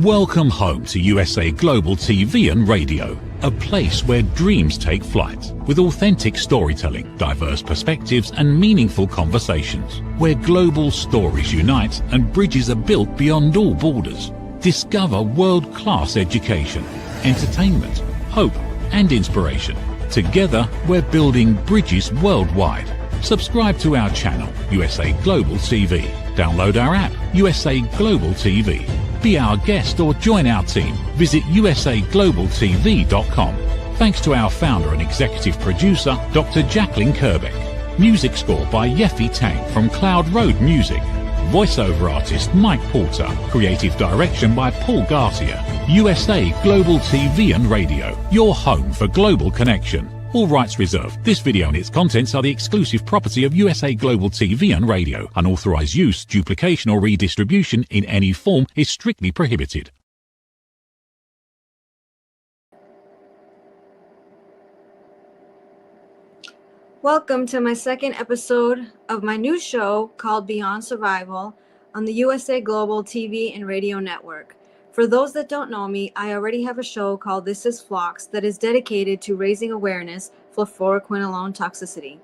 Welcome home to USA Global TV and Radio, a place where dreams take flight, with authentic storytelling, diverse perspectives and meaningful conversations, where global stories unite and bridges are built beyond all borders. Discover world-class education, entertainment, hope and inspiration. Together, we're building bridges worldwide. Subscribe to our channel, USA Global TV. Download our app, USA Global TV. Be our guest or join our team. Visit usaglobaltv.com. Thanks to our founder and executive producer, Dr. Jacqueline Kerbeck. Music score by Yeffy Tang from Cloud Road Music. Voiceover artist Mike Porter. Creative direction by Paul Garcia. USA Global TV and Radio. Your home for global connection. All rights reserved. This video and its contents are the exclusive property of USA Global TV and Radio. Unauthorized use, duplication or redistribution in any form is strictly prohibited. Welcome to my second episode of my new show called Beyond Survival on the USA Global TV and Radio Network. For those that don't know me, I already have a show called This is Phlox that is dedicated to raising awareness for fluoroquinolone toxicity.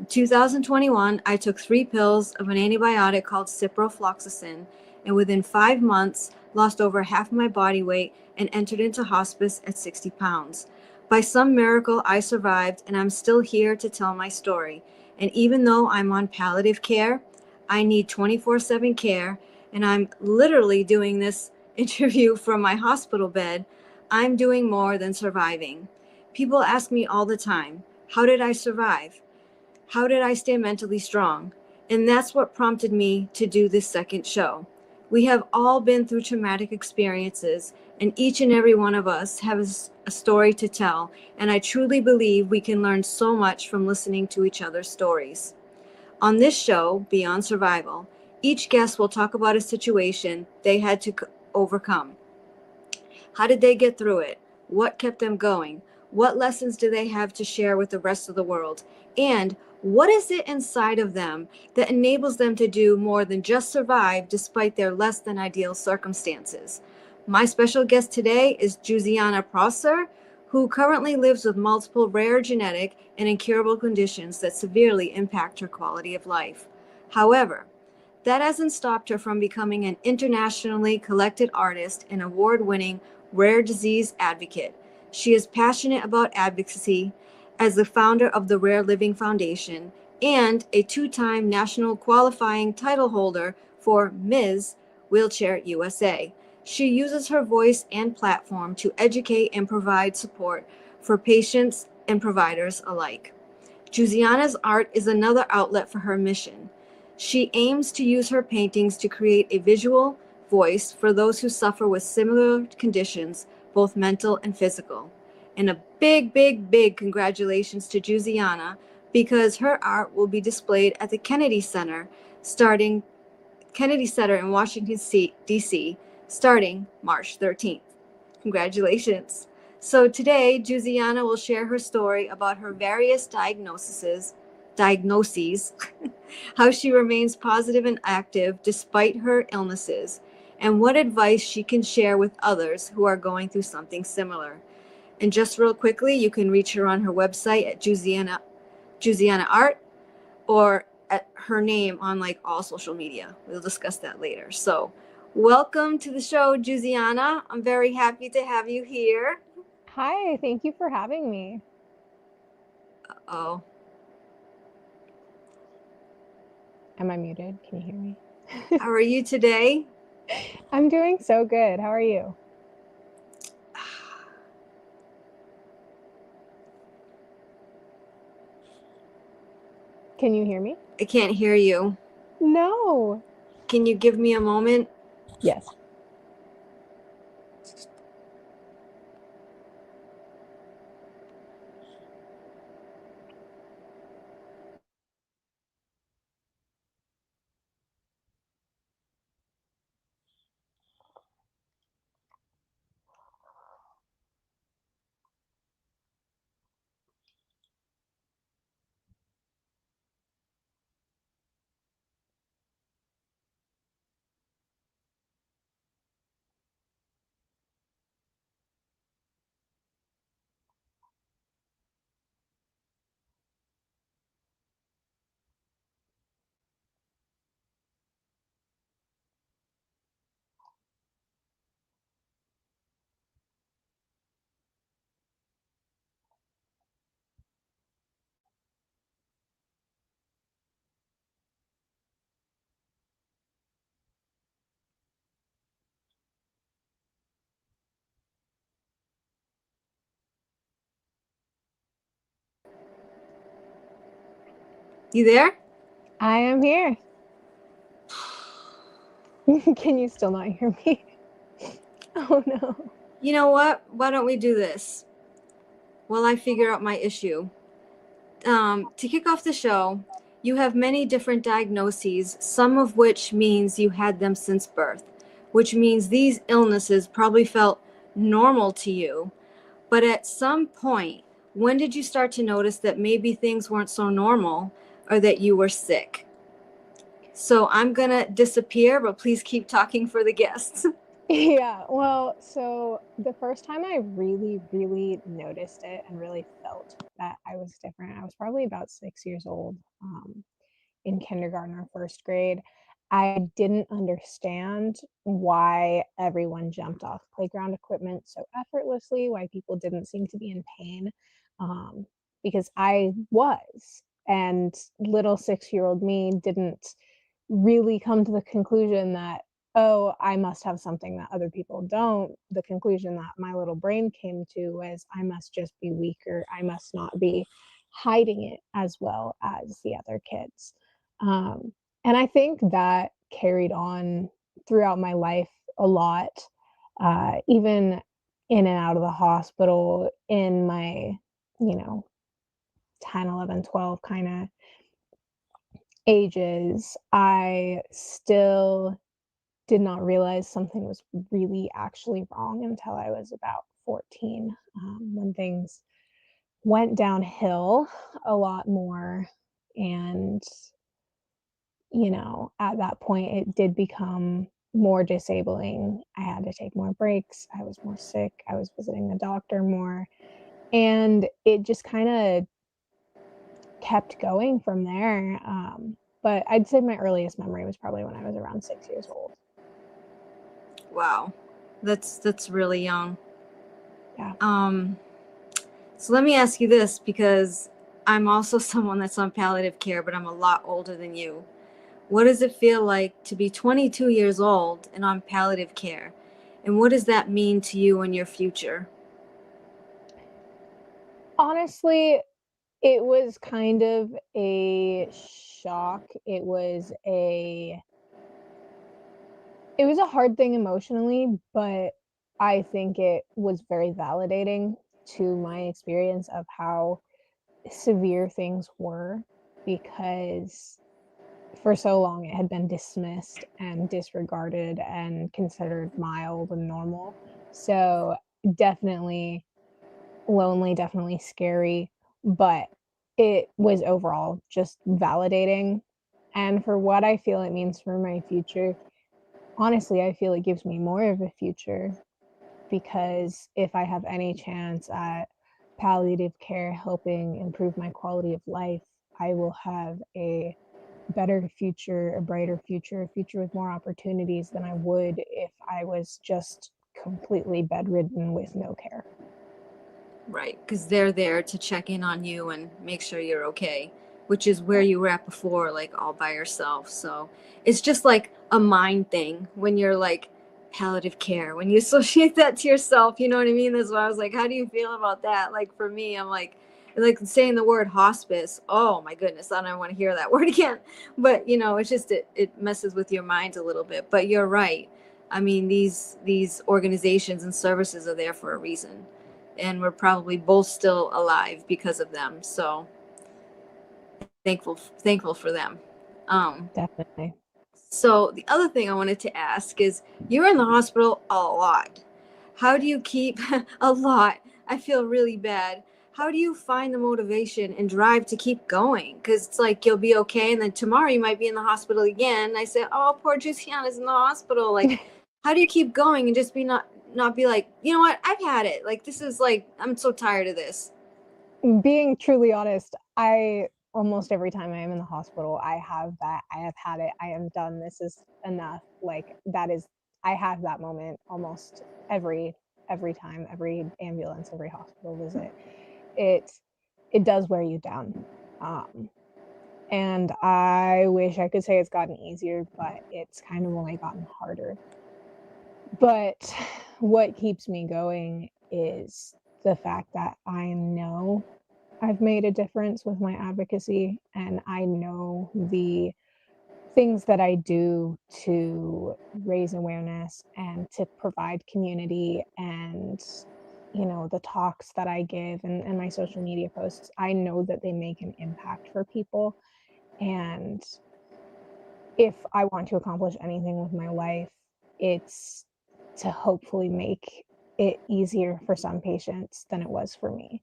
In 2021, I took 3 pills of an antibiotic called ciprofloxacin, and within 5 months, lost over half my body weight and entered into hospice at 60 pounds. By some miracle, I survived, and I'm still here to tell my story. And even though I'm on palliative care, I need 24/7 care, and I'm literally doing this interview from my hospital bed. I'm doing more than surviving. People ask me all the time, how did I survive? How did I stay mentally strong? And that's what prompted me to do this second show. We have all been through traumatic experiences, and each and every one of us has a story to tell, and I truly believe we can learn so much from listening to each other's stories. On this show, Beyond Survival, each guest will talk about a situation they had to overcome. How did they get through it? What kept them going? What lessons do they have to share with the rest of the world? And what is it inside of them that enables them to do more than just survive despite their less than ideal circumstances? My special guest today is Giusiana Prosser, who currently lives with multiple rare genetic and incurable conditions that severely impact her quality of life. However, that hasn't stopped her from becoming an internationally collected artist and award-winning rare disease advocate. She is passionate about advocacy as the founder of the Rare Living Foundation and a 2-time national qualifying title holder for Ms. Wheelchair USA. She uses her voice and platform to educate and provide support for patients and providers alike. Giusiana's art is another outlet for her mission. She aims to use her paintings to create a visual voice for those who suffer with similar conditions, both mental and physical. And a big, big, big congratulations to Giusiana, because her art will be displayed at the Kennedy Center in Washington, D.C., starting March 13th. Congratulations. So today, Giusiana will share her story about her various diagnoses, how she remains positive and active despite her illnesses, and what advice she can share with others who are going through something similar. And just real quickly, you can reach her on her website at Giusiana Art, or at her name on like all social media. We'll discuss that later. So welcome to the show, Giusiana. I'm very happy to have you here. Hi, thank you for having me. Uh-oh. Am I muted? Can you hear me? How are you today? I'm doing so good. How are you? Can you hear me? I can't hear you. No. Can you give me a moment? Yes. You there? I am here. Can you still not hear me? Oh no. You know what? Why don't we do this while I figure out my issue? To kick off the show, you have many different diagnoses, some of which means you had them since birth, which means these illnesses probably felt normal to you. But at some point, when did you start to notice that maybe things weren't so normal or that you were sick? So I'm going to disappear, but please keep talking for the guests. Yeah, well, so the first time I really, really noticed it and really felt that I was different, I was probably about 6 years old, in kindergarten or first grade. I didn't understand why everyone jumped off playground equipment so effortlessly, why people didn't seem to be in pain, because I was. And little 6-year-old me didn't really come to the conclusion that, oh, I must have something that other people don't. The conclusion that my little brain came to was I must just be weaker. I must not be hiding it as well as the other kids. And I think that carried on throughout my life a lot, even in and out of the hospital in my, you know, 10, 11, 12 kind of ages. I still did not realize something was really actually wrong until I was about 14, when things went downhill a lot more. And, at that point, it did become more disabling. I had to take more breaks. I was more sick. I was visiting the doctor more. And it just kind of kept going from there. But I'd say my earliest memory was probably when I was around 6 years old. Wow. That's really young. Yeah. So let me ask you this, because I'm also someone that's on palliative care, but I'm a lot older than you. What does it feel like to be 22 years old and on palliative care? And what does that mean to you and your future? Honestly, it was kind of a shock. It was a hard thing emotionally, but I think it was very validating to my experience of how severe things were, because for so long it had been dismissed and disregarded and considered mild and normal. So definitely lonely, definitely scary, but it was overall just validating. And for what I feel it means for my future, honestly, I feel it gives me more of a future, because if I have any chance at palliative care helping improve my quality of life, I will have a better future, a brighter future, a future with more opportunities than I would if I was just completely bedridden with no care. Right, because they're there to check in on you and make sure you're okay, which is where you were at before, like all by yourself. So it's just like a mind thing when you're like palliative care, when you associate that to yourself, you know what I mean? That's why I was like, how do you feel about that? Like for me, I'm like saying the word hospice. Oh my goodness, I don't want to hear that word again. But it's just it messes with your mind a little bit. But you're right. I mean, these organizations and services are there for a reason, and we're probably both still alive because of them. So thankful for them. Um, Definitely. so the other thing I wanted to ask is, you're in the hospital a lot. How do you keep a lot? I feel really bad. How do you find the motivation and drive to keep going? Because it's like you'll be okay, and then tomorrow you might be in the hospital again. I said, "Oh, poor Giusiana's in the hospital." Like, how do you keep going and just be not be like, you know what? I've had it. Like, this is like, I'm so tired of this. Being truly honest, I almost every time I am in the hospital, I have that. I have had it. I am done. This is enough. Like that is. I have that moment almost every time, every ambulance, every hospital visit. It it does wear you down, and I wish I could say it's gotten easier, but it's kind of only gotten harder. But what keeps me going is the fact that I know I've made a difference with my advocacy, and I know the things that I do to raise awareness and to provide community, and the talks that I give and my social media posts, I know that they make an impact for people. And if I want to accomplish anything with my life, it's to hopefully make it easier for some patients than it was for me,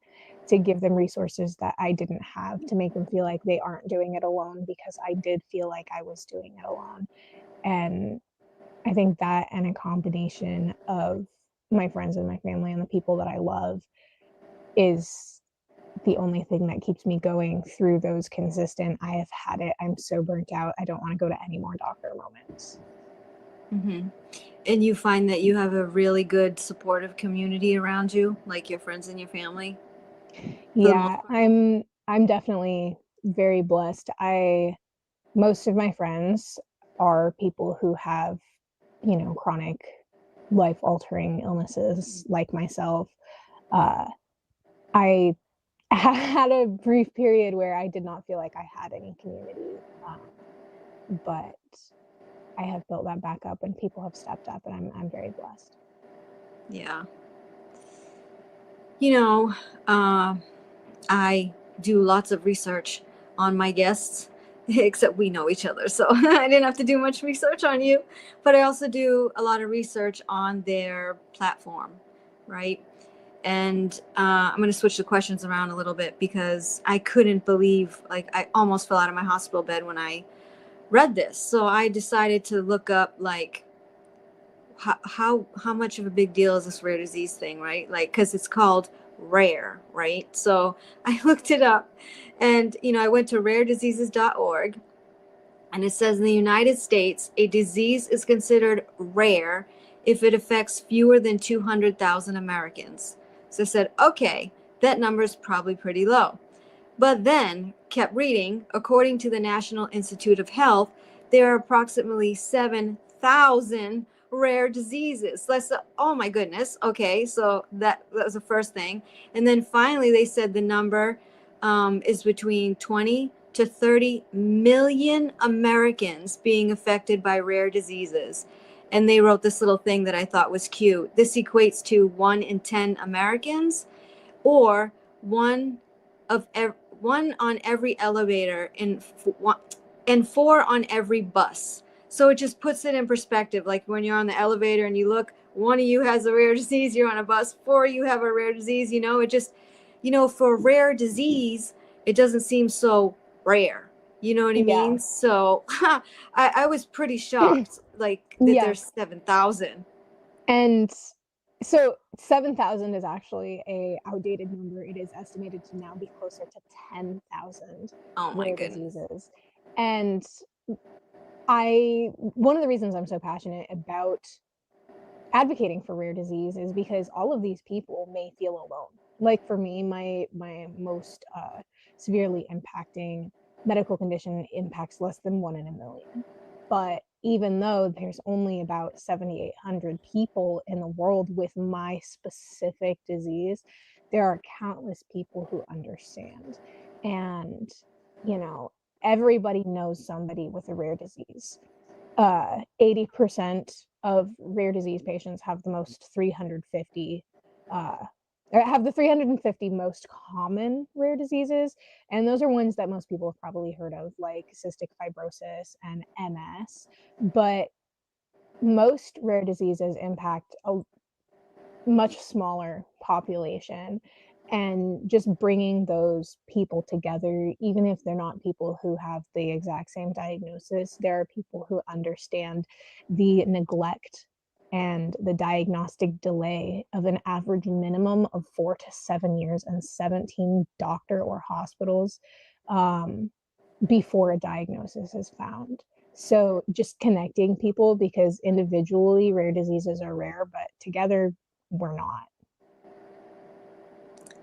to give them resources that I didn't have, to make them feel like they aren't doing it alone, because I did feel like I was doing it alone. And I think that, and a combination of my friends and my family and the people that I love, is the only thing that keeps me going through those consistent, I have had it, I'm so burnt out, I don't want to go to any more doctor moments. Mm-hmm. And you find that you have a really good supportive community around you, like your friends and your family? Yeah, I'm definitely very blessed. Most of my friends are people who have, chronic life altering illnesses like myself. Uh, I had a brief period where I did not feel like I had any community, but I have built that back up, and people have stepped up, and I'm very blessed. Yeah. I do lots of research on my guests, except we know each other, so I didn't have to do much research on you. But I also do a lot of research on their platform, right? And I'm going to switch the questions around a little bit, because I couldn't believe, like, I almost fell out of my hospital bed when I read this. So I decided to look up, like, how much of a big deal is this rare disease thing, right? Like, because it's called rare, right? So I looked it up, and I went to rarediseases.org, and it says, in the United States, a disease is considered rare if it affects fewer than 200,000 Americans. So I said, okay, that number is probably pretty low. But then kept reading. According to the National Institute of Health, there are approximately 7,000 rare diseases. Oh my goodness. Okay, so that was the first thing. And then finally, they said the number is between 20 to 30 million Americans being affected by rare diseases. And they wrote this little thing that I thought was cute. This equates to 1 in 10 Americans, or one on every elevator, and 4 on every bus. So it just puts it in perspective. Like, when you're on the elevator and you look, one of you has a rare disease. You're on a bus, 4 of you have a rare disease. It just, for rare disease, it doesn't seem so rare. You know what I Yeah. mean? So I was pretty shocked, like, that Yeah. there's 7,000. And so 7,000 is actually a outdated number. It is estimated to now be closer to 10,000 Oh my rare goodness. diseases. And one of the reasons I'm so passionate about advocating for rare disease is because all of these people may feel alone. Like, for me, my most severely impacting medical condition impacts less than 1 in a million. But even though there's only about 7,800 people in the world with my specific disease, there are countless people who understand. And, everybody knows somebody with a rare disease. 80% of rare disease patients have the most 350 have the 350 most common rare diseases, and those are ones that most people have probably heard of, like cystic fibrosis and MS. But most rare diseases impact a much smaller population, and just bringing those people together, even if they're not people who have the exact same diagnosis, there are people who understand the neglect and the diagnostic delay of an average minimum of 4 to 7 years and 17 doctor or hospitals before a diagnosis is found. So just connecting people, because individually rare diseases are rare, but together we're not.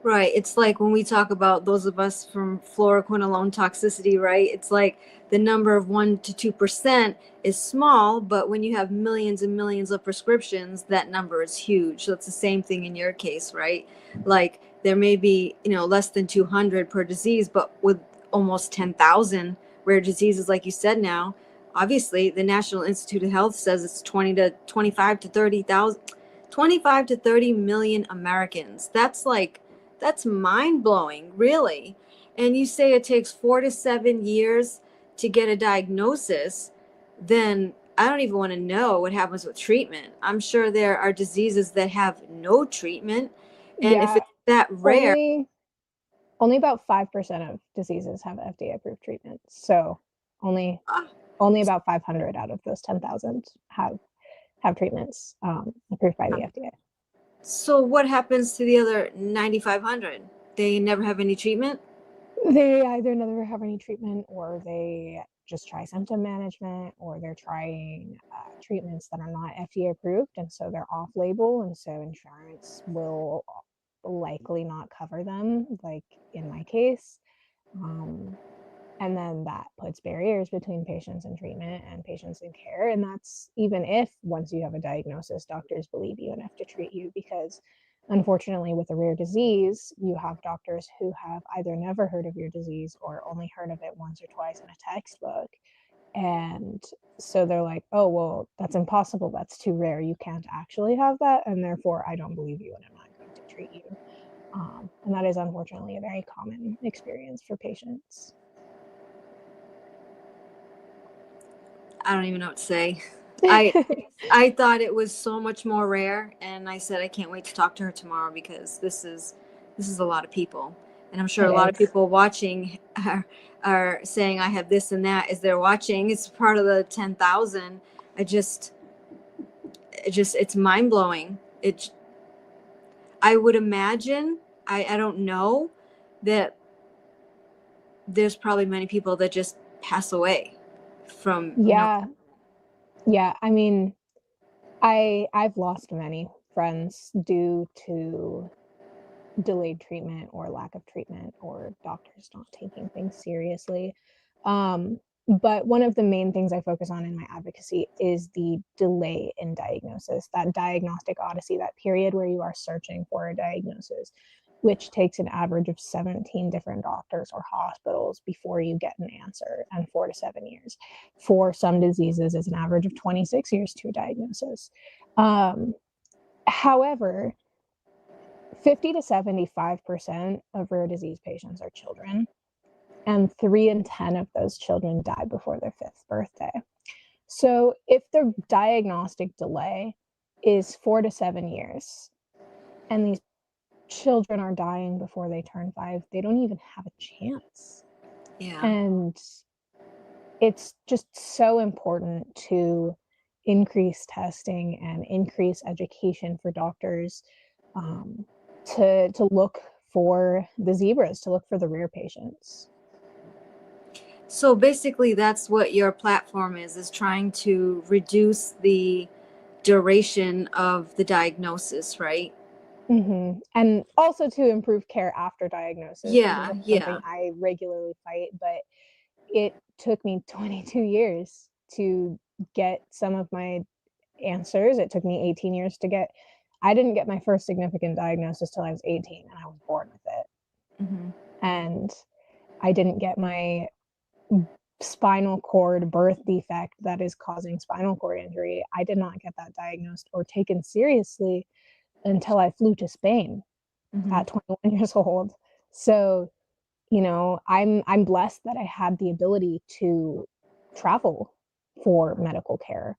Right. It's like when we talk about those of us from fluoroquinolone toxicity, right? It's like the number of 1 to 2% is small, but when you have millions and millions of prescriptions, that number is huge. So it's the same thing in your case, right? Like, there may be, less than 200 per disease, but with almost 10,000 rare diseases, like you said now, obviously the National Institute of Health says it's 25 to 30,000, 25 to 30 million Americans. That's mind blowing, really. And you say it takes 4 to 7 years to get a diagnosis, then I don't even want to know what happens with treatment. I'm sure there are diseases that have no treatment. And if Yeah, it's that rare, only about 5% of diseases have FDA approved treatments. So only ah, about 500 out of those 10,000 have treatments approved by the FDA. so what happens to the other 9,500? They never have any treatment? They either never have any treatment, or they just try symptom management, or they're trying treatments that are not FDA approved, and so they're off label, and so insurance will likely not cover them, like in my case. And then that puts barriers between patients and treatment and patients in care. And that's even if once you have a diagnosis, doctors believe you enough to treat you, because unfortunately with a rare disease, you have doctors who have either never heard of your disease or only heard of it once or twice in a textbook. And so they're like, oh, well, that's impossible. That's too rare. You can't actually have that. And therefore, I don't believe you and I'm not going to treat you. And that is unfortunately a very common experience for patients. I don't even know what to say. I I thought it was so much more rare, and I said I can't wait to talk to her tomorrow, because this is a lot of people, and I'm sure a lot of people watching are saying I have this and that as they're watching. It's part of the 10,000. It's mind blowing. I would imagine, I don't know, that there's probably many people that just pass away from, Yeah, I mean, I've lost many friends due to delayed treatment or lack of treatment or doctors not taking things seriously. But one of the main things I focus on in my advocacy is the delay in diagnosis, that diagnostic odyssey, that period where you are searching for a diagnosis, which takes an average of 17 different doctors or hospitals before you get an answer, and 4 to 7 years. For some diseases, it's an average of 26 years to a diagnosis. However, 50 to 75% of rare disease patients are children, and 3 in 10 of those children die before their 5th birthday. So if the diagnostic delay is 4 to 7 years, and these children are dying before they turn 5, they don't even have a chance. Yeah. And it's just so important to increase testing and increase education for doctors, to look for the zebras, to look for the rare patients. So basically that's what your platform is trying to reduce the duration of the diagnosis, right? Mm-hmm. And also to improve care after diagnosis. Yeah, Because that's yeah. something I regularly fight, but it took me 22 years to get some of my answers. It took me 18 years to get, I didn't get my first significant diagnosis till I was 18, and I was born with it. Mm-hmm. And I didn't get my spinal cord birth defect that is causing spinal cord injury. I did not get that diagnosed or taken seriously until I flew to Spain Mm-hmm. at 21 years old. So, I'm blessed that I had the ability to travel for medical care,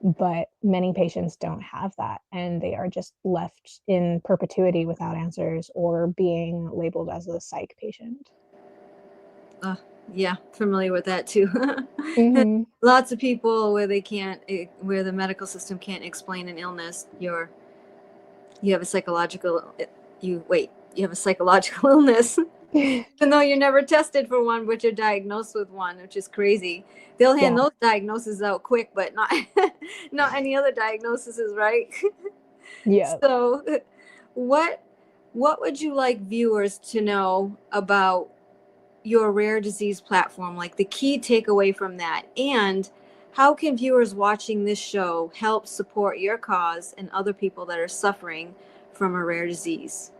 but many patients don't have that, and they are just left in perpetuity without answers or being labeled as a psych patient. Yeah, familiar with that too. Mm-hmm. Lots of people where the medical system can't explain an illness. You have a psychological illness, even though you're never tested for one, but you're diagnosed with one, which is crazy. They'll hand those diagnoses out quick, but not not any other diagnoses, right? Yeah. So what would you like viewers to know about your rare disease platform, like the key takeaway from that? And how can viewers watching this show help support your cause and other people that are suffering from a rare disease?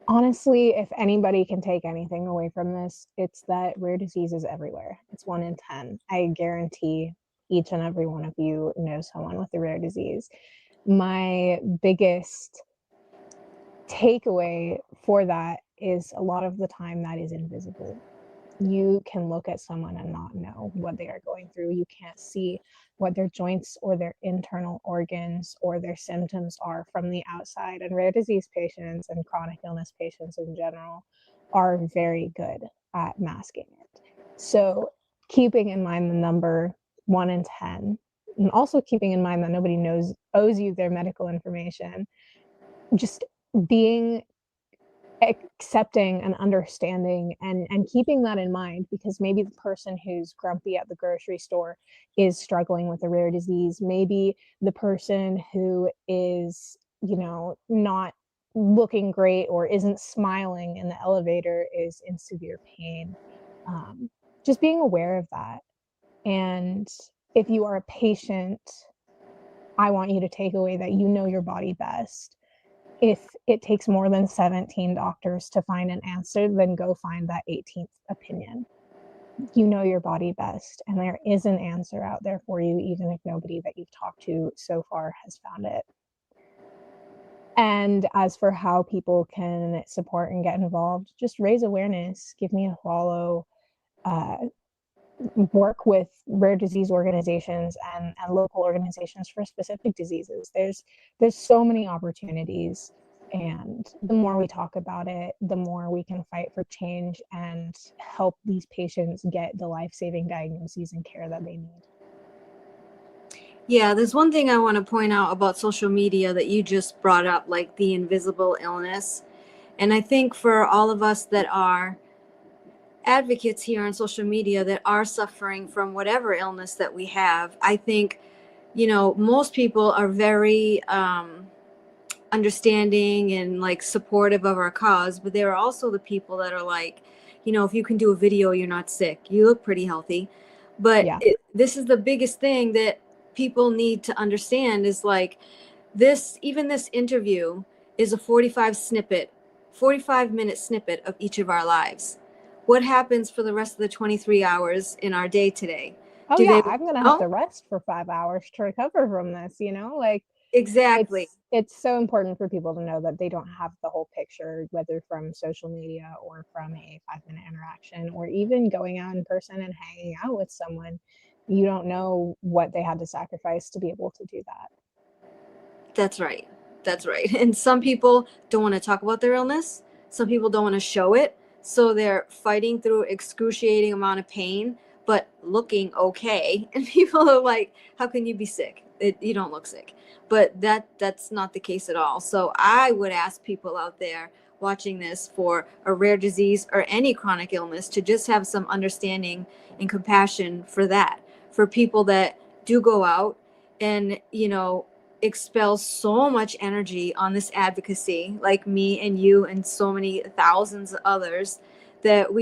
Honestly, if anybody can take anything away from this, it's that rare disease is everywhere. It's 1 in 10. I guarantee each and every one of you knows someone with a rare disease. My biggest takeaway for that is a lot of the time that is invisible. You can look at someone and not know what they are going through. You can't see what their joints or their internal organs or their symptoms are from the outside. And rare disease patients and chronic illness patients in general are very good at masking it. So keeping in mind the number 1 in 10, and also keeping in mind that nobody owes you their medical information, just being accepting and understanding and keeping that in mind, because maybe the person who's grumpy at the grocery store is struggling with a rare disease. Maybe the person who is, not looking great or isn't smiling in the elevator is in severe pain. Just being aware of that. And if you are a patient, I want you to take away that you know your body best. If it takes more than 17 doctors to find an answer, then go find that 18th opinion. You know your body best, and there is an answer out there for you, even if nobody that you've talked to so far has found it. And as for how people can support and get involved, just raise awareness, give me a follow, work with rare disease organizations and local organizations for specific diseases. There's so many opportunities, and the more we talk about it, the more we can fight for change and help these patients get the life-saving diagnoses and care that they need. Yeah, there's one thing I want to point out about social media that you just brought up, like the invisible illness. And I think for all of us that are advocates here on social media that are suffering from whatever illness that we have, I think, most people are very understanding and like supportive of our cause, but there are also the people that are like, if you can do a video, you're not sick. You look pretty healthy. But Yeah. This is the biggest thing that people need to understand is like this interview is a 45-minute snippet of each of our lives. What happens for the rest of the 23 hours in our day today? I'm gonna have to rest for 5 hours to recover from this, Exactly. It's so important for people to know that they don't have the whole picture, whether from social media or from a 5-minute interaction or even going out in person and hanging out with someone. You don't know what they had to sacrifice to be able to do that. That's right. And some people don't want to talk about their illness. Some people don't want to show it. So they're fighting through excruciating amount of pain, but looking okay. And people are like, how can you be sick? You don't look sick. But that's not the case at all. So I would ask people out there watching this for a rare disease or any chronic illness to just have some understanding and compassion for that, for people that do go out and, expel so much energy on this advocacy, like me and you and so many thousands of others, that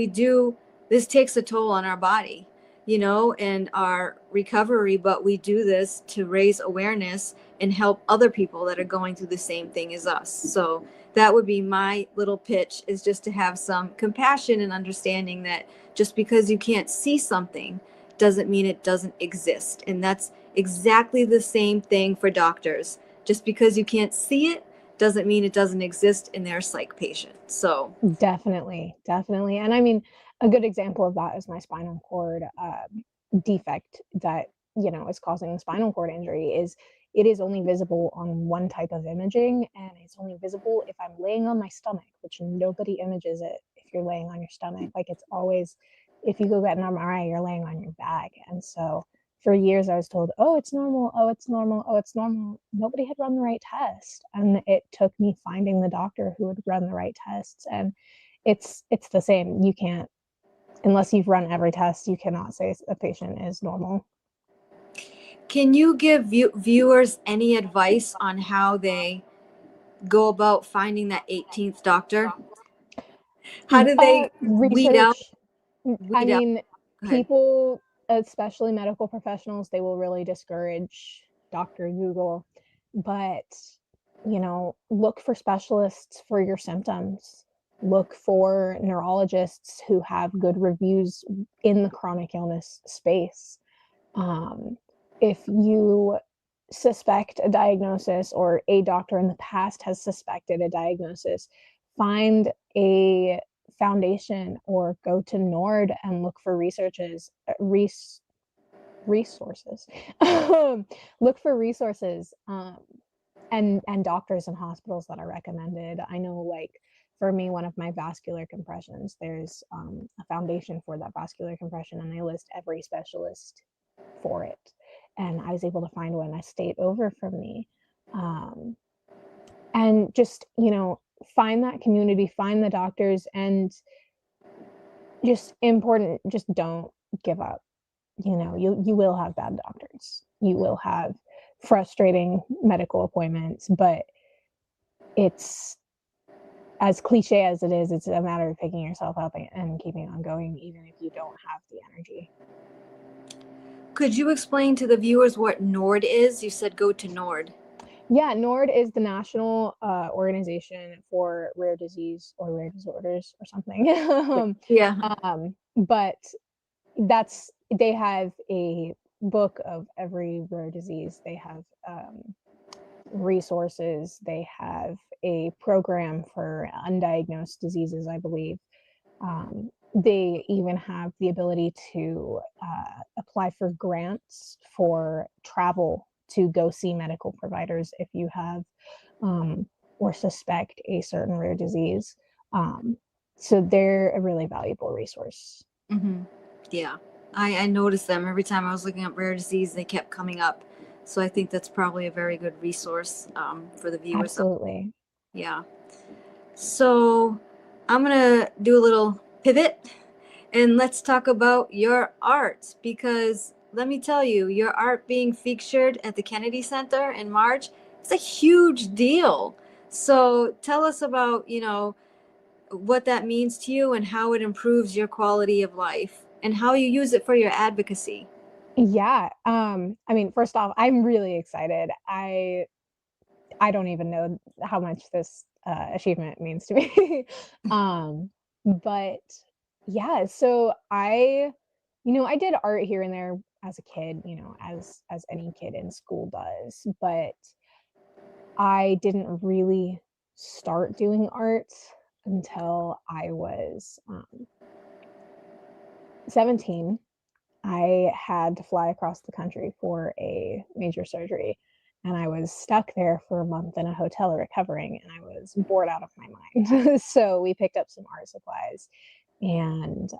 this takes a toll on our body, and our recovery, but we do this to raise awareness and help other people that are going through the same thing as us. So that would be my little pitch, is just to have some compassion and understanding that just because you can't see something doesn't mean it doesn't exist. And that's exactly the same thing for doctors. Just because you can't see it doesn't mean it doesn't exist in their psych patient. So Definitely. And I mean, a good example of that is my spinal cord defect that, is causing the spinal cord injury. It is only visible on one type of imaging, and it's only visible if I'm laying on my stomach, which nobody images it if you're laying on your stomach. Like, it's always, if you go get an MRI, you're laying on your back. And so for years I was told, oh, it's normal, oh, it's normal, oh, it's normal. Nobody had run the right test. And it took me finding the doctor who would run the right tests. And it's the same. You can't, unless you've run every test, you cannot say a patient is normal. can you give viewers any advice on how they go about finding that 18th doctor? How do they weed out? Research. I mean, Go ahead. people, especially medical professionals, they will really discourage Dr. Google, but look for specialists for your symptoms. look for neurologists who have good reviews in the chronic illness space. If you suspect a diagnosis, or a doctor in the past has suspected a diagnosis, find a foundation or go to NORD and look for resources. Look for resources, and doctors and hospitals that are recommended. I know, like, for me, one of my vascular compressions, there's a foundation for that vascular compression, and they list every specialist for it. And I was able to find one a state over from me. And just, find that community, find the doctors, and just don't give up. You will have bad doctors. You will have frustrating medical appointments, but it's, as cliche as it is, it's a matter of picking yourself up and keeping on going, even if you don't have the energy. Could you explain to the viewers what NORD is? You said go to NORD. Yeah, NORD is the National Organization for Rare Disease or Rare Disorders or something. Yeah. But they have a book of every rare disease. They have resources. They have a program for undiagnosed diseases, I believe. They even have the ability to apply for grants for travel to go see medical providers if you have or suspect a certain rare disease. So they're a really valuable resource. Mm-hmm. Yeah, I noticed them every time I was looking up rare disease. They kept coming up. So I think that's probably a very good resource for the viewers. Absolutely. Yeah. So I'm going to do a little pivot and let's talk about your art, because let me tell you, your art being featured at the Kennedy Center in March, it's a huge deal. So tell us about, what that means to you and how it improves your quality of life and how you use it for your advocacy. Yeah. First off, I'm really excited. I don't even know how much this achievement means to me. But yeah, so I did art here and there as a kid, as any kid in school does, but I didn't really start doing art until I was 17. I had to fly across the country for a major surgery, and I was stuck there for a month in a hotel recovering, and I was bored out of my mind. So we picked up some art supplies, and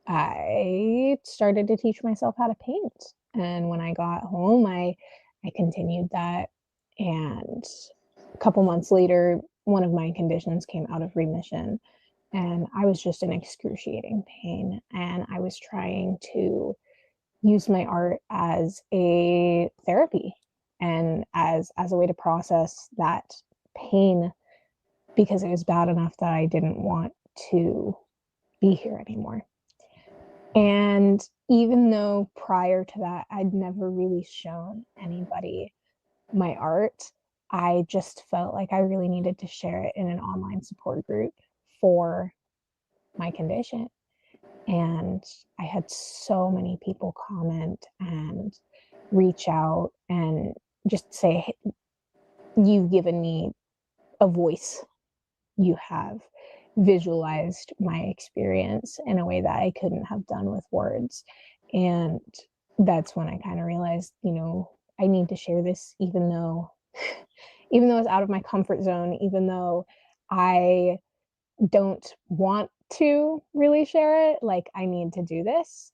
I started to teach myself how to paint. And when I got home, I continued that, and a couple months later, one of my conditions came out of remission, and I was just in excruciating pain, and I was trying to use my art as a therapy and as a way to process that pain, because it was bad enough that I didn't want to be here anymore. And even though prior to that I'd never really shown anybody my art, I just felt like I really needed to share it in an online support group for my condition. And I had so many people comment and reach out and just say, hey, you've given me a voice. You have visualized my experience in a way that I couldn't have done with words. And that's when I kind of realized, I need to share this, even though it's out of my comfort zone, even though I don't want to really share it. Like, I need to do this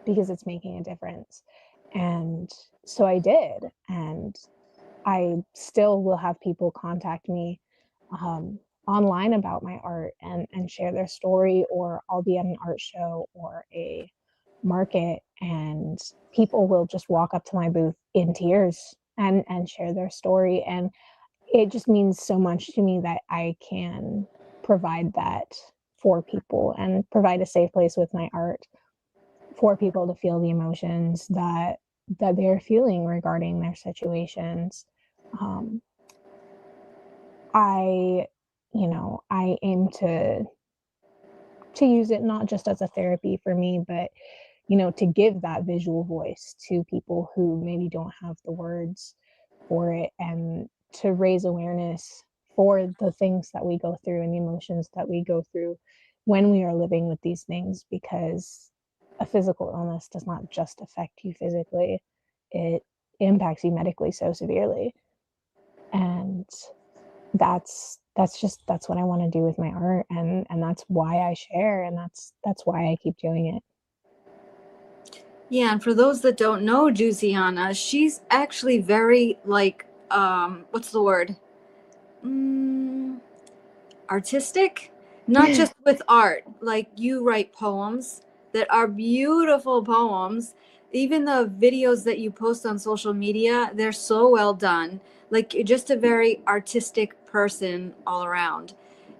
because it's making a difference. And so I did. And I still will have people contact me online about my art and share their story, or I'll be at an art show or a market, and people will just walk up to my booth in tears and share their story. And it just means so much to me that I can provide that for people and provide a safe place with my art for people to feel the emotions that they're feeling regarding their situations. I I aim to use it not just as a therapy for me, but to give that visual voice to people who maybe don't have the words for it, and to raise awareness for the things that we go through and the emotions that we go through when we are living with these things, because a physical illness does not just affect you physically, it impacts you medically so severely. And that's what I want to do with my art, and that's why I share, and that's why I keep doing it. Yeah, and for those that don't know Giusiana, she's actually very like what's the word? Mm, artistic, not just with art. Like, you write poems that are beautiful poems. Even the videos that you post on social media, they're so well done. Like, you're just a very artistic person all around.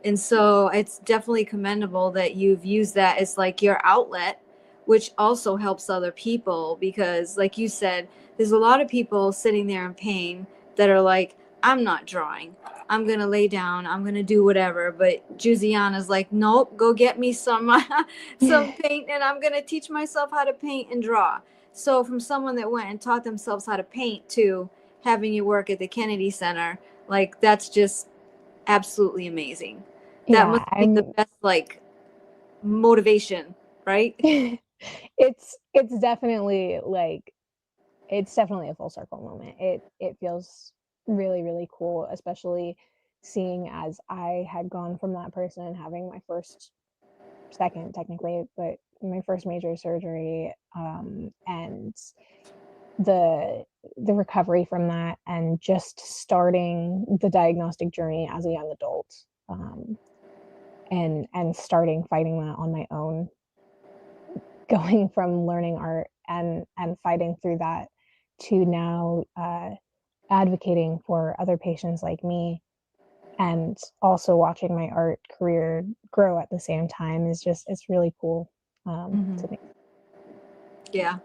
And so it's definitely commendable that you've used that as like your outlet, which also helps other people, because like you said, there's a lot of people sitting there in pain that are like, I'm not drawing, I'm gonna lay down, I'm gonna do whatever. But Jusiana's like, nope, go get me some some paint, and I'm gonna teach myself how to paint and draw. So from someone that went and taught themselves how to paint to having you work at the Kennedy Center, like, that's just absolutely amazing. That Yeah, must be the best like motivation, right? it's definitely like, it's definitely a full circle moment. It feels really, really cool, especially seeing as I had gone from that person having my first, second technically, but my first major surgery, and the recovery from that, and just starting the diagnostic journey as a young adult, and starting fighting that on my own, going from learning art and fighting through that to now advocating for other patients like me, and also watching my art career grow at the same time, is just, it's really cool, to me. Yeah.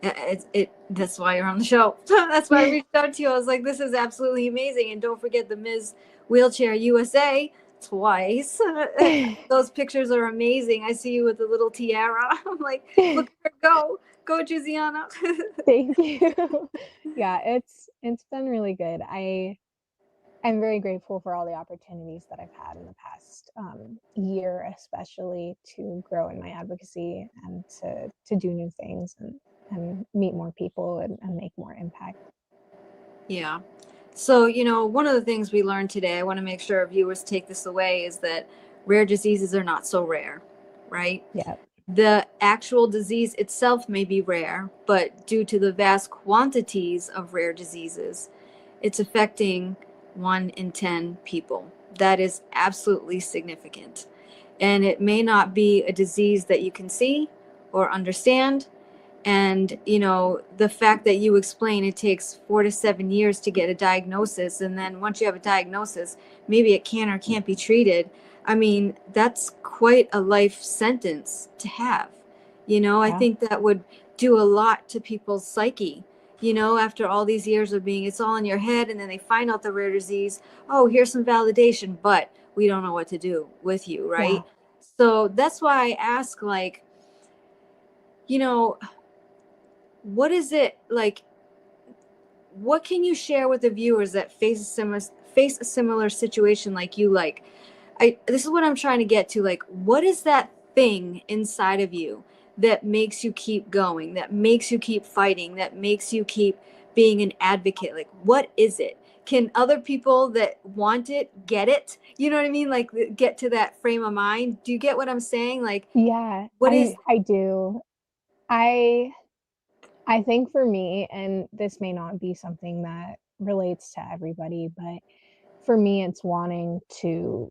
That's why you're on the show. That's why I reached out to you. I was like, this is absolutely amazing. And don't forget the Ms. Wheelchair USA twice. Those pictures are amazing. I see you with the little tiara. I'm like, look at her go. Go, Giusiana. Thank you. Yeah, it's been really good. I'm very grateful for all the opportunities that I've had in the past year, especially to grow in my advocacy, and to do new things, and meet more people, and make more impact. Yeah. So, one of the things we learned today, I want to make sure our viewers take this away, is that rare diseases are not so rare, right? Yeah, The actual disease itself may be rare, but due to the vast quantities of rare diseases, it's affecting 1 in 10 people. That is absolutely significant. And it may not be a disease that you can see or understand. And, the fact that you explain it takes 4 to 7 years to get a diagnosis. And then once you have a diagnosis, maybe it can or can't be treated. I mean, that's quite a life sentence to have. I yeah, think that would do a lot to people's psyche. After all these years of being, it's all in your head, and then they find out the rare disease. Oh, here's some validation, but we don't know what to do with you, yeah, right? So that's why I ask, like, you know, what is it like? What can you share with the viewers that face a similar situation like you? Like, this is what I'm trying to get to. Like, what is that thing inside of you that makes you keep going, that makes you keep fighting, that makes you keep being an advocate? Like, what is it? Can other people that want it get it? You know what I mean? Like, get to that frame of mind. Do you get what I'm saying? Like, yeah. what is? I do. I I think for me, and this may not be something that relates to everybody, but for me, it's wanting to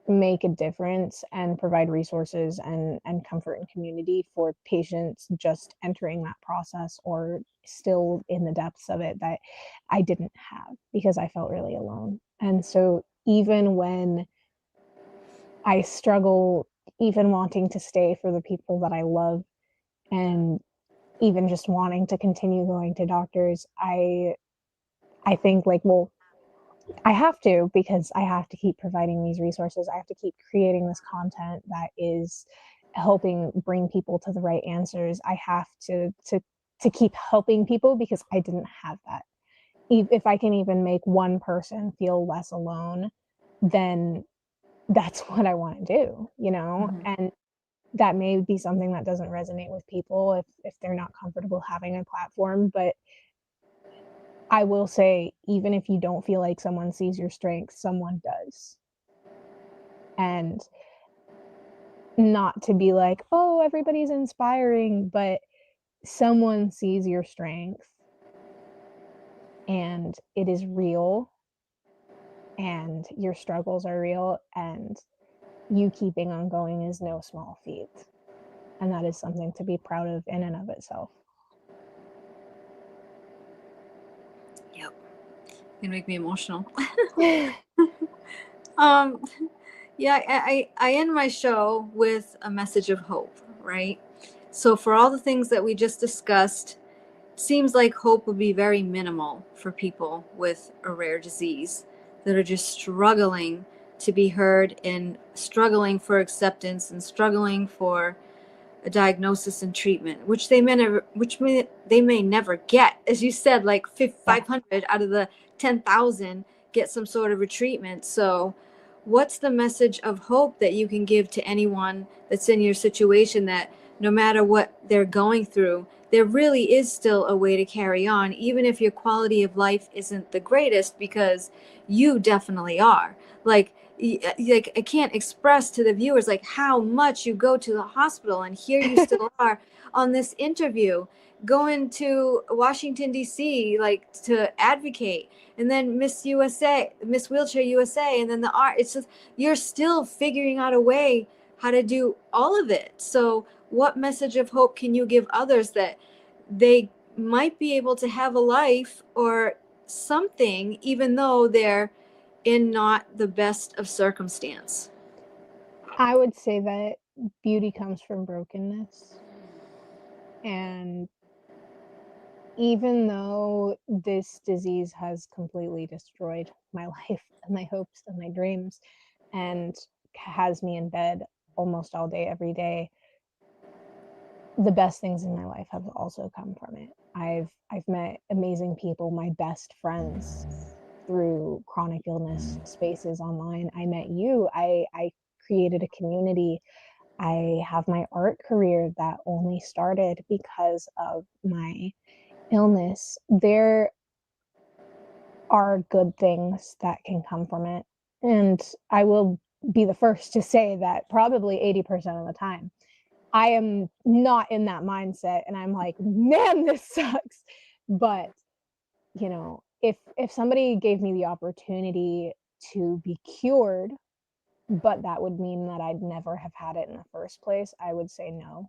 make a difference and provide resources and comfort and community for patients just entering that process, or still in the depths of it, that I didn't have, because I felt really alone. And so even when I struggle, even wanting to stay for the people that I love, and even just wanting to continue going to doctors, I think like, well, I have to, because I have to keep providing these resources. I have to keep creating this content that is helping bring people to the right answers. I have to keep helping people, because I didn't have that. If I can even make one person feel less alone, then that's what I want to do, you know? Mhm. And that may be something that doesn't resonate with people if they're not comfortable having a platform, but I will say, even if you don't feel like someone sees your strength, someone does. And not to be like, oh, everybody's inspiring, but someone sees your strength and it is real, and your struggles are real, and you keeping on going is no small feat. And that is something to be proud of in and of itself. Yep. You make me emotional. um, yeah, I end my show with a message of hope, right? So for all the things that we just discussed, seems like hope would be very minimal for people with a rare disease that are just struggling to be heard and struggling for acceptance and struggling for a diagnosis and treatment, which they may never get. As you said, like Yeah. 500 out of the 10,000 get some sort of a treatment. So what's the message of hope that you can give to anyone that's in your situation, that no matter what they're going through, there really is still a way to carry on, even if your quality of life isn't the greatest, because you definitely are. Like I can't express to the viewers like how much you go to the hospital, and here you still are on this interview, going to Washington D.C. like to advocate, and then Miss USA, Miss Wheelchair USA, and then the art. It's just you're still figuring out a way how to do all of it. So what message of hope can you give others that they might be able to have a life or something, even though they're in not the best of circumstance? I would say that beauty comes from brokenness. And even though this disease has completely destroyed my life and my hopes and my dreams, and has me in bed almost all day, every day, the best things in my life have also come from it. I've met amazing people, my best friends, through chronic illness spaces online. I met you. I created a community. I have my art career that only started because of my illness. There are good things that can come from it. And I will be the first to say that probably 80% of the time, I am not in that mindset and I'm like, man, this sucks. But, you know, if somebody gave me the opportunity to be cured, but that would mean that I'd never have had it in the first place, I would say no,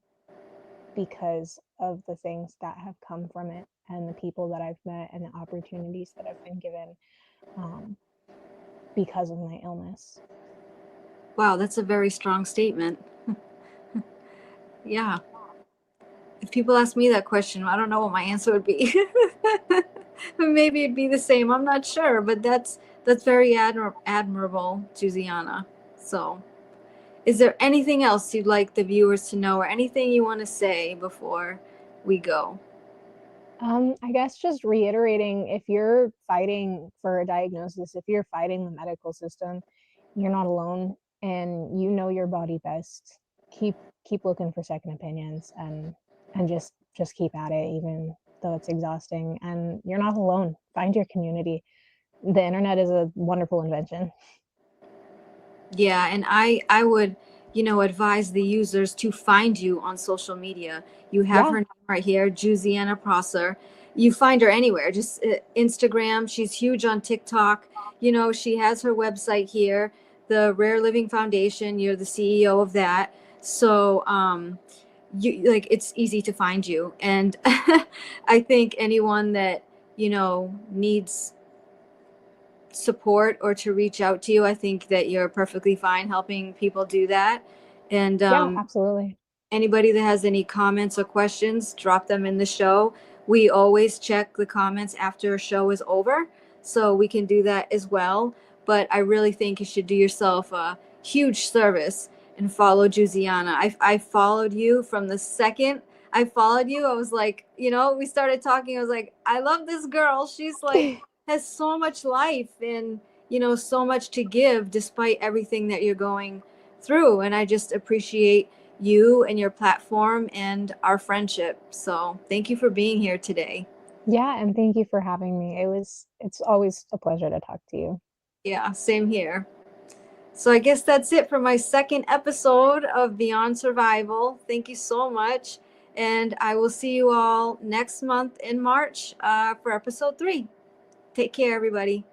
because of the things that have come from it and the people that I've met and the opportunities that I've been given, um, because of my illness. Wow, that's a very strong statement. Yeah. If people ask me that question, I don't know what my answer would be. Maybe it'd be the same. I'm not sure, but that's very admirable, Giusiana. So, is there anything else you'd like the viewers to know, or anything you want to say before we go? I guess just reiterating, if you're fighting for a diagnosis, if you're fighting the medical system, you're not alone, and you know your body best. Keep looking for second opinions, and just keep at it, even though it's exhausting. And you're not alone. Find your community. The internet is a wonderful invention. Yeah, and I would, advise the users to find you on social media. You have Yeah, her name right here, Giusiana Prosser. You find her anywhere, just Instagram. She's huge on TikTok. She has her website here, the Rare Living Foundation. You're the CEO of that. So, you like it's easy to find you. And I think anyone that, needs support or to reach out to you, I think that you're perfectly fine helping people do that. And yeah, absolutely. anybody that has any comments or questions, drop them in the show. We always check the comments after a show is over. so we can do that as well. But I really think you should do yourself a huge service and follow Giusiana. I followed you from the second I followed you. I was like, we started talking. I was like, I love this girl. She's like, has so much life and, so much to give despite everything that you're going through. And I just appreciate you and your platform and our friendship. So thank you for being here today. Yeah, and thank you for having me. It's always a pleasure to talk to you. Yeah, same here. So I guess that's it for my second episode of Beyond Survival. Thank you so much. And I will see you all next month in March for episode 3. Take care, everybody.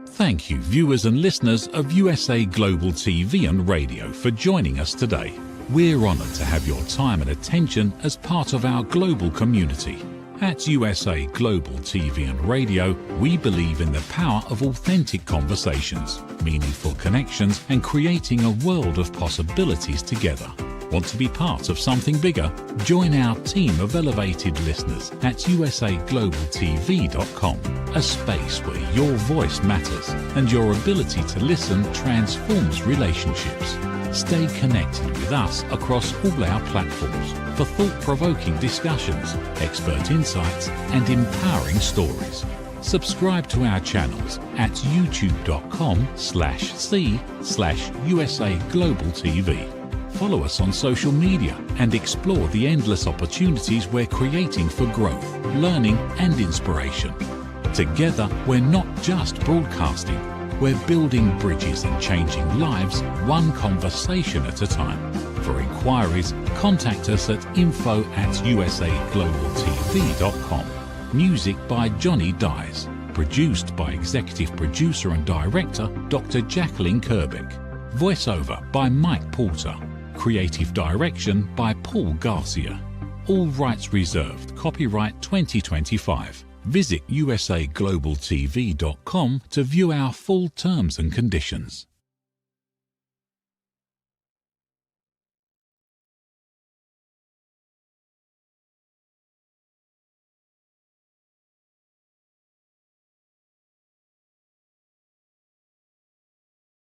Thank you, viewers and listeners of USA Global TV and Radio, for joining us today. We're honoured to have your time and attention as part of our global community. At USA Global TV and Radio, we believe in the power of authentic conversations, meaningful connections, and creating a world of possibilities together. Want to be part of something bigger? Join our team of elevated listeners at usaglobaltv.com, a space where your voice matters and your ability to listen transforms relationships. Stay connected with us across all our platforms for thought-provoking discussions, expert insights, and empowering stories. Subscribe to our channels at youtube.com/c/USA Global TV. Follow us on social media and explore the endless opportunities we're creating for growth, learning, and inspiration. Together, we're not just broadcasting. We're building bridges and changing lives one conversation at a time. For inquiries, contact us at info@usaglobaltv.com. Music by Johnny Dyes. Produced by Executive Producer and Director Dr. Jacqueline Kerbeck. Voiceover by Mike Porter. Creative Direction by Paul Garcia. All rights reserved. Copyright 2025. Visit usaglobaltv.com to view our full terms and conditions.